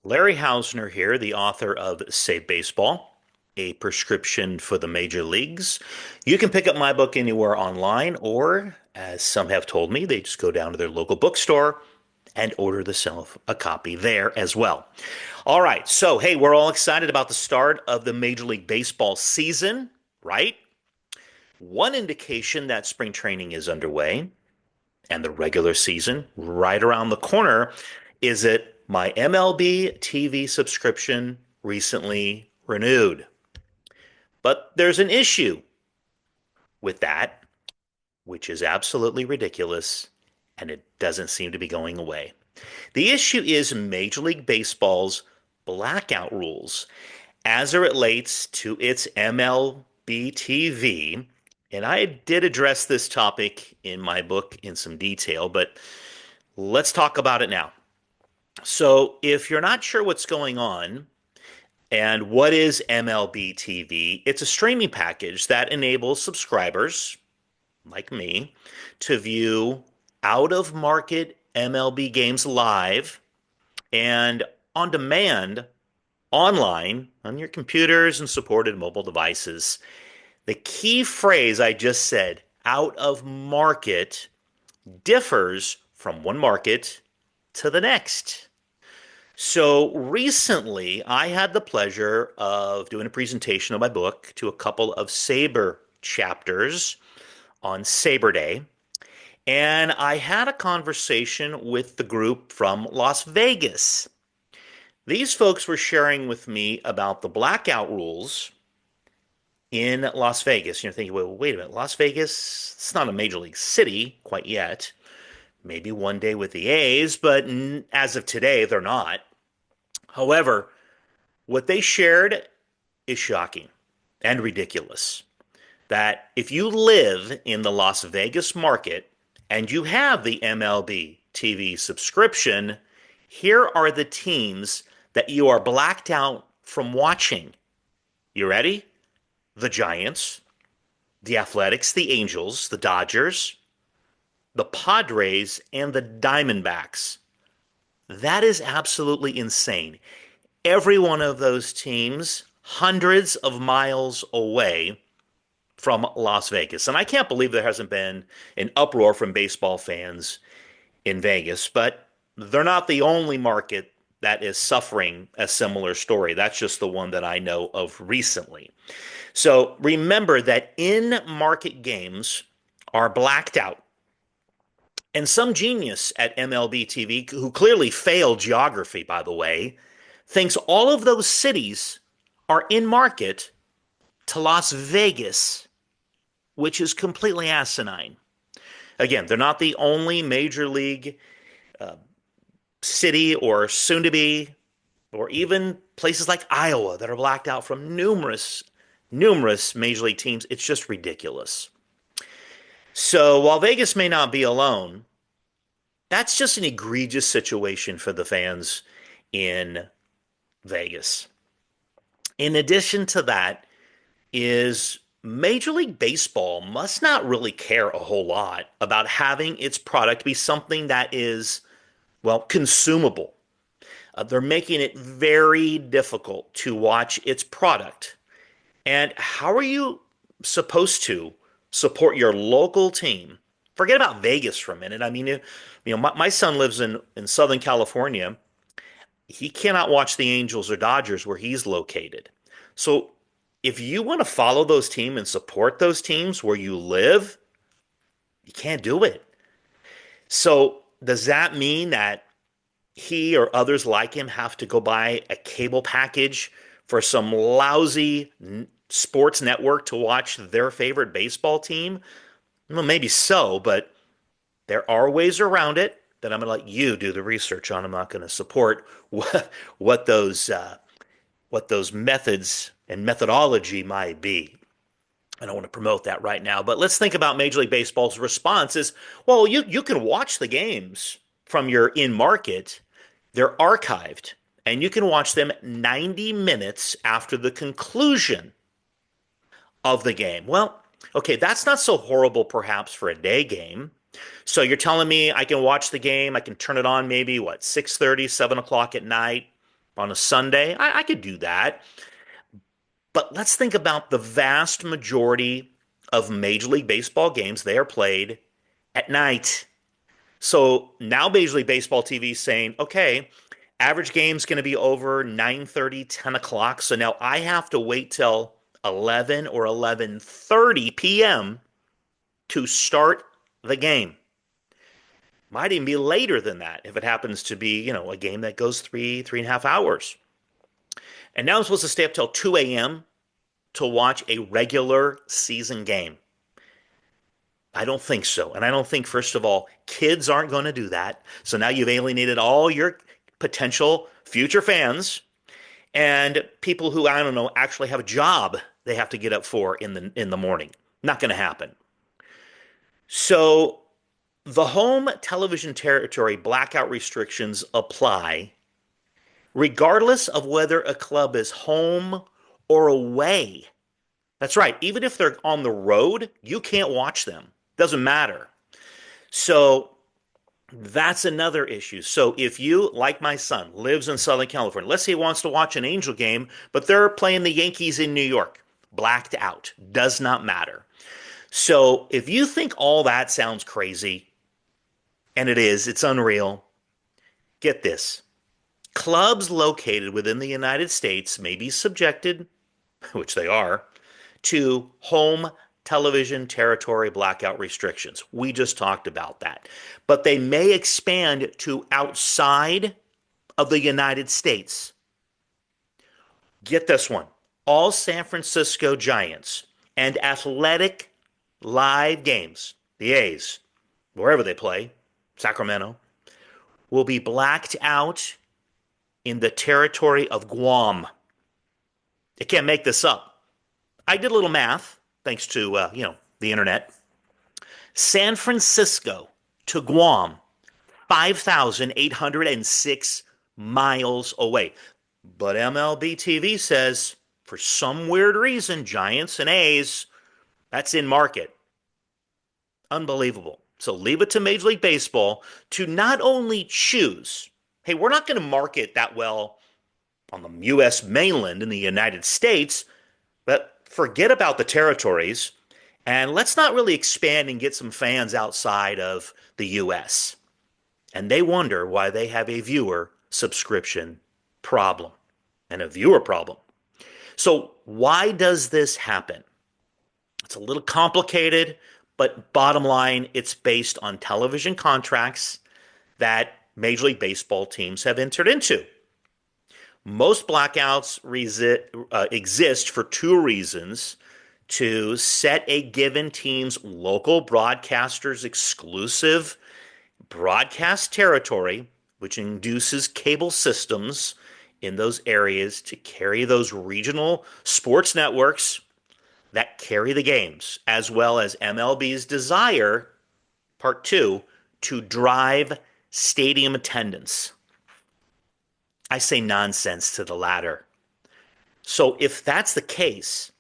Larry Hausner here, the author of Save Baseball, a prescription for the major leagues. You can pick up my book anywhere online, or as some have told me, they just go down to their local bookstore and order themselves a copy there as well. All right, so hey, we're all excited about the start of the Major League Baseball season, right? One indication that spring training is underway and the regular season right around the corner is that my MLB TV subscription recently renewed. But there's an issue with that, which is absolutely ridiculous, and it doesn't seem to be going away. The issue is Major League Baseball's blackout rules as it relates to its MLB TV. And I did address this topic in my book in some detail, but let's talk about it now. So, if you're not sure what's going on and what is MLB TV, it's a streaming package that enables subscribers like me to view out of market MLB games live and on demand online on your computers and supported mobile devices. The key phrase I just said, out of market, differs from one market to the next. So recently, I had the pleasure of doing a presentation of my book to a couple of Sabre chapters on Sabre Day. And I had a conversation with the group from Las Vegas. These folks were sharing with me about the blackout rules in Las Vegas. You're thinking, well, wait a minute, Las Vegas, it's not a major league city quite yet. Maybe one day with the A's, but as of today, they're not. However, what they shared is shocking and ridiculous. That if you live in the Las Vegas market and you have the MLB TV subscription, here are the teams that you are blacked out from watching. You ready? The Giants, the Athletics, the Angels, the Dodgers, the Padres, and the Diamondbacks. That is absolutely insane. Every one of those teams, hundreds of miles away from Las Vegas. And I can't believe there hasn't been an uproar from baseball fans in Vegas, but they're not the only market that is suffering a similar story. That's just the one that I know of recently. So remember that in market games are blacked out. And some genius at MLB TV, who clearly failed geography, by the way, thinks all of those cities are in market to Las Vegas, which is completely asinine. Again, they're not the only major league uh, city or soon to be, or even places like Iowa that are blacked out from numerous major league teams. It's just ridiculous. So while Vegas may not be alone, that's just an egregious situation for the fans in Vegas. In addition to that, is Major League Baseball must not really care a whole lot about having its product be something that is, well, consumable. They're making it very difficult to watch its product. And how are you supposed to support your local team? Forget about Vegas for a minute. I mean, my son lives in Southern California. He cannot watch the Angels or Dodgers where he's located. So if you want to follow those teams and support those teams where you live, you can't do it. So does that mean that he or others like him have to go buy a cable package for some lousy sports network to watch their favorite baseball team? Well, maybe so, but there are ways around it that I'm going to let you do the research on. I'm not going to support what those methods and methodology might be. I don't want to promote that right now, but let's think about Major League Baseball's response is, well, you can watch the games from your in market. They're archived, and you can watch them 90 minutes after the conclusion of the game. Well, okay, that's not so horrible perhaps for a day game. So you're telling me I can watch the game, I can turn it on maybe what, 6:30, 7 o'clock at night, on a Sunday, I could do that. But let's think about the vast majority of Major League Baseball games. They are played at night. So now Major League Baseball TV is saying, okay, average game's going to be over 9:30, 10 o'clock. So now I have to wait till 11 or 11:30 p.m. to start the game. Might even be later than that if it happens to be, a game that goes 3.5 hours. And now I'm supposed to stay up till 2 a.m. to watch a regular season game. I don't think so. And I don't think, first of all, kids aren't going to do that. So now you've alienated all your potential future fans and people who, I don't know, actually have a job they have to get up for in the morning. Not going to happen. So the home television territory blackout restrictions apply regardless of whether a club is home or away. That's right. Even if they're on the road, you can't watch them. Doesn't matter. So that's another issue. So if you, like my son, lives in Southern California, let's say he wants to watch an Angel game, but they're playing the Yankees in New York, blacked out. Does not matter. So if you think all that sounds crazy, and it is, it's unreal, get this. Clubs located within the United States may be subjected, which they are, to home television territory blackout restrictions. We just talked about that. But they may expand to outside of the United States. Get this one. All San Francisco Giants and Athletic live games, the A's, wherever they play, Sacramento, will be blacked out in the territory of Guam. You can't make this up. I did a little math, thanks to, the internet. San Francisco to Guam, 5,806 miles away. But MLB TV says, for some weird reason, Giants and A's, that's in market. Unbelievable. So leave it to Major League Baseball to not only choose, hey, we're not going to market that well on the U.S. mainland in the United States, but forget about the territories and let's not really expand and get some fans outside of the U.S. And they wonder why they have a viewer subscription problem and a viewer problem. So why does this happen? It's a little complicated, but bottom line, it's based on television contracts that Major League Baseball teams have entered into. Most blackouts exist for two reasons: to set a given team's local broadcaster's exclusive broadcast territory, which induces cable systems in those areas to carry those regional sports networks that carry the games, as well as MLB's desire, part two, to drive stadium attendance. I say nonsense to the latter. So if that's the case,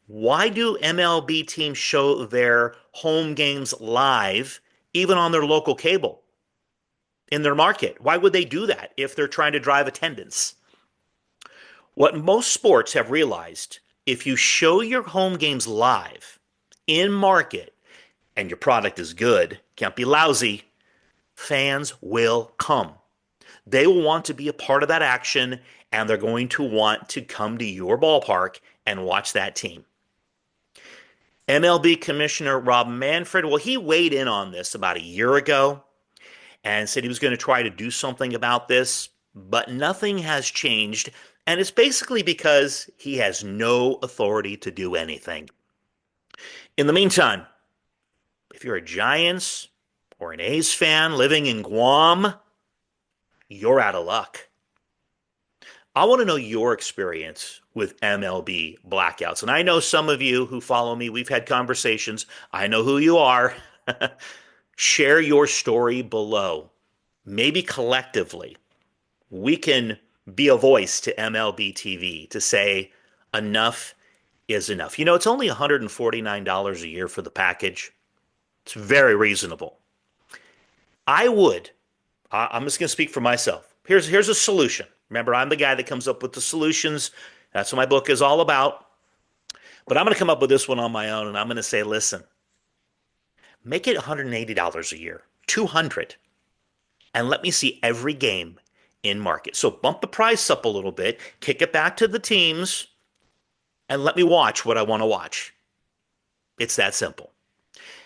why do MLB teams show their home games live, even on their local cable, in their market? Why would they do that if they're trying to drive attendance? What most sports have realized, if you show your home games live, in market, and your product is good, can't be lousy, fans will come. They will want to be a part of that action, and they're going to want to come to your ballpark and watch that team. MLB Commissioner Rob Manfred, well, he weighed in on this about a year ago and said he was going to try to do something about this, but nothing has changed, and it's basically because he has no authority to do anything. In the meantime, if you're a Giants or an A's fan living in Guam, you're out of luck. I want to know your experience with MLB blackouts. And I know some of you who follow me, we've had conversations. I know who you are. Share your story below. Maybe collectively, we can be a voice to MLB TV to say enough is enough. It's only $149 a year for the package. It's very reasonable. I'm just going to speak for myself. Here's a solution. Remember, I'm the guy that comes up with the solutions. That's what my book is all about. But I'm going to come up with this one on my own, and I'm going to say, listen, make it $180 a year, 200, and let me see every game in market. So bump the price up a little bit, kick it back to the teams, and let me watch what I want to watch. It's that simple.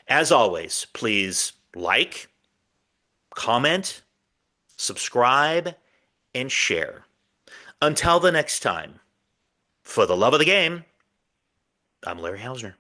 As always, please like, comment, subscribe, and share. Until the next time, for the love of the game, I'm Larry Hausner.